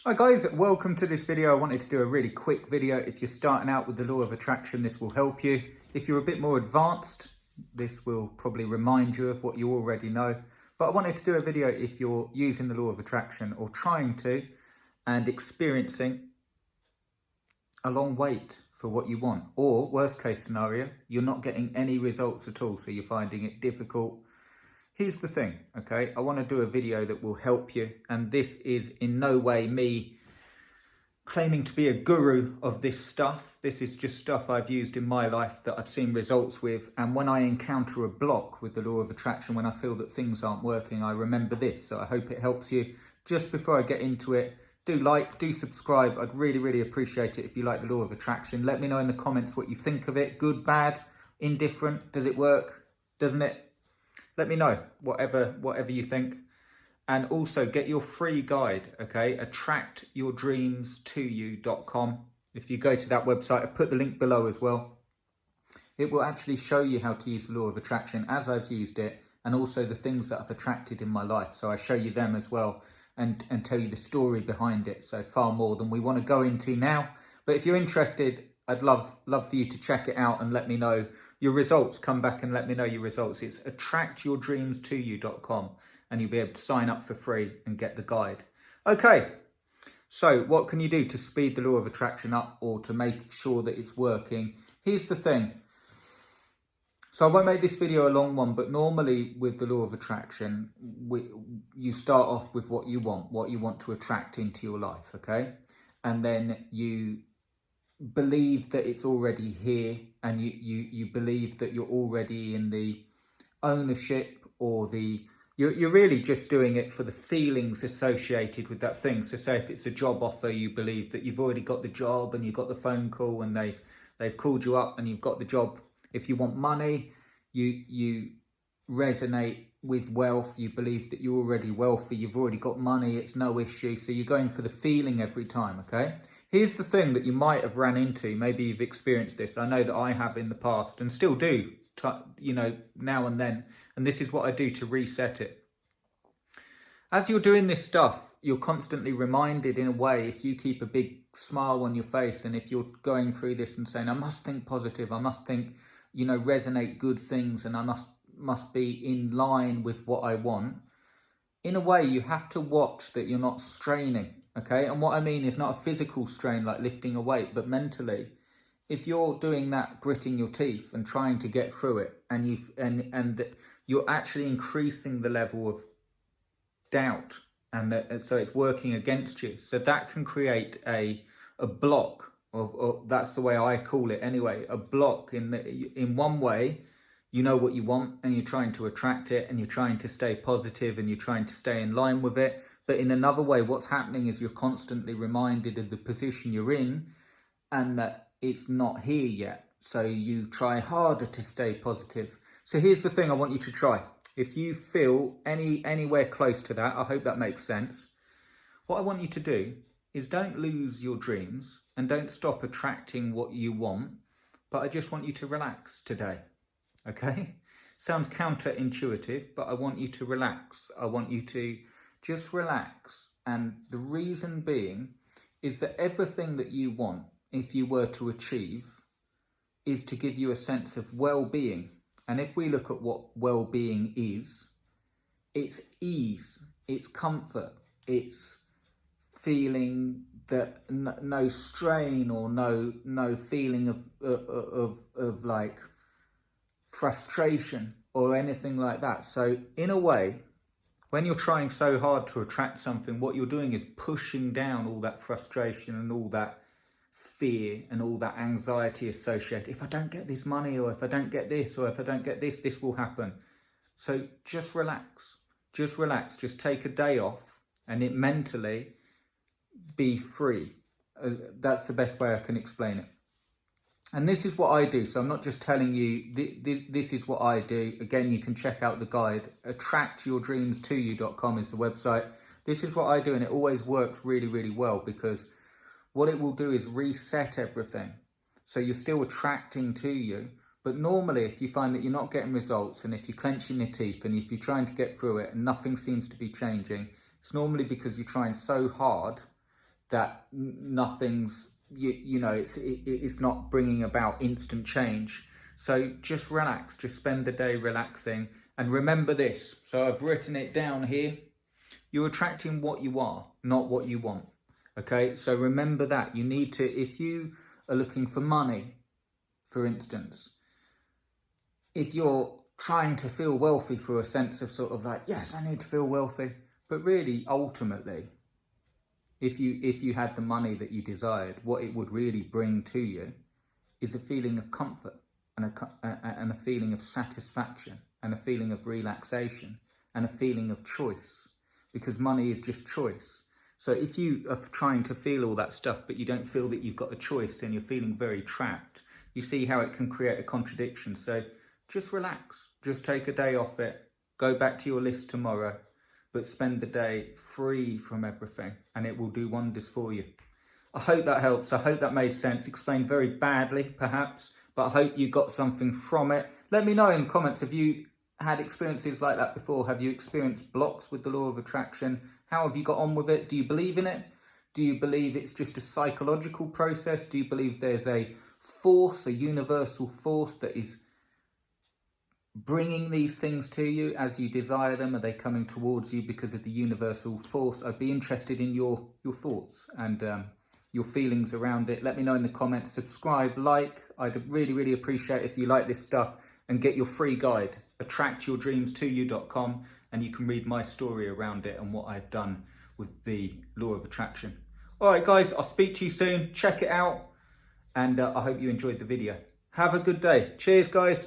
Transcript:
Hi guys, welcome to this video. I wanted to do a really quick video. If you're starting out with the law of attraction, this will help you. If you're a bit more advanced, this will probably remind you of what you already know. But I wanted to do a video if you're using the law of attraction or trying to and experiencing a long wait for what you want. Or worst case scenario, you're not getting any results at all, so you're finding it difficult. Here's the thing, okay? I want to do a video that will help you, and this is in no way me claiming to be a guru of this stuff. This is just stuff I've used in my life that I've seen results with, and when I encounter a block with the law of attraction, when I feel that things aren't working, I remember this. So I hope it helps you. Just before I get into it, do subscribe. I'd really appreciate it if you like the law of attraction. Let me know in the comments what you think of it. Good, bad, indifferent. Does it work? Doesn't it? Let me know, whatever you think. And also get your free guide, okay? attractyourdreamstoyou.com. If you go to that website, I've put the link below as well. It will actually show you how to use the law of attraction as I've used it, and also the things that I've attracted in my life. So I show you them as well and tell you the story behind it. So far more than we want to go into now. But if you're interested, I'd love for you to check it out and let me know your results. Come back and let me know your results. It's attractyourdreamstoyou.com, and you'll be able to sign up for free and get the guide. Okay, so what can you do to speed the law of attraction up or to make sure that it's working? Here's the thing. So I won't make this video a long one, but normally with the law of attraction, you start off with what you want to attract into your life, okay? And then you believe that it's already here, and you believe that you're already in the ownership, or you're really just doing it for the feelings associated with that thing. So say if it's a job offer, you believe that you've already got the job and you've got the phone call and they've called you up and you've got the job. If you want money, you resonate with wealth. You believe that you're already wealthy, you've already got money, it's no issue. So you're going for the feeling every time, okay? Here's the thing that you might have ran into. Maybe you've experienced this. I know that I have in the past and still do, now and then. And this is what I do to reset it. As you're doing this stuff, you're constantly reminded in a way, if you keep a big smile on your face, and if you're going through this and saying, I must think positive, I must think, resonate good things, and I must be in line with what I want. In a way, you have to watch that you're not straining, okay? And what I mean is not a physical strain like lifting a weight, but mentally. If you're doing that, gritting your teeth and trying to get through it, and you're actually increasing the level of doubt, and so it's working against you. So that can create a block of that's the way I call it anyway, a block in one way. You know what you want and you're trying to attract it and you're trying to stay positive and you're trying to stay in line with it. But in another way, what's happening is you're constantly reminded of the position you're in and that it's not here yet. So you try harder to stay positive. So here's the thing I want you to try. If you feel anywhere close to that, I hope that makes sense. What I want you to do is don't lose your dreams and don't stop attracting what you want. But I just want you to relax today. Okay, sounds counterintuitive, but I want you to relax. I want you to just relax. And the reason being is that everything that you want, if you were to achieve, is to give you a sense of well-being. And if we look at what well-being is, it's ease, it's comfort, it's feeling that no strain or no feeling of like frustration or anything like that. So in a way, when you're trying so hard to attract something, what you're doing is pushing down all that frustration and all that fear and all that anxiety associated. If I don't get this money, or if I don't get this, or if I don't get this, this will happen. So just relax, just take a day off and it mentally be free. That's the best way I can explain it. And this is what I do. So I'm not just telling you, this is what I do. Again, you can check out the guide. attractyourdreamstoyou.com is the website. This is what I do, and it always works really well, because what it will do is reset everything. So you're still attracting to you. But normally, if you find that you're not getting results, and if you're clenching your teeth, and if you're trying to get through it and nothing seems to be changing, it's normally because you're trying so hard that nothing's, you know, it's not bringing about instant change. So just relax, just spend the day relaxing. And remember this, so I've written it down here. You're attracting what you are, not what you want. Okay, so remember that. You need to, if you are looking for money, for instance, if you're trying to feel wealthy through a sense of sort of like, yes, I need to feel wealthy, but really, ultimately, if you had the money that you desired, what it would really bring to you is a feeling of comfort and a feeling of satisfaction and a feeling of relaxation and a feeling of choice, because money is just choice. So if you are trying to feel all that stuff, but you don't feel that you've got a choice, then you're feeling very trapped. You see how it can create a contradiction. So just relax, just take a day off it, go back to your list tomorrow, but spend the day free from everything, and it will do wonders for you. I hope that helps. I hope that made sense. Explained very badly, perhaps, but I hope you got something from it. Let me know in the comments, have you had experiences like that before? Have you experienced blocks with the law of attraction? How have you got on with it? Do you believe in it? Do you believe it's just a psychological process? Do you believe there's a force, a universal force that is bringing these things to you as you desire them? Are they coming towards you because of the universal force? I'd be interested in your thoughts and your feelings around it. Let me know in the comments. Subscribe, like. I'd really appreciate if you like this stuff, and get your free guide, attractyourdreamstoyou.com, and you can read my story around it and what I've done with the law of attraction. All right, guys, I'll speak to you soon. Check it out, and I hope you enjoyed the video. Have a good day. Cheers, guys.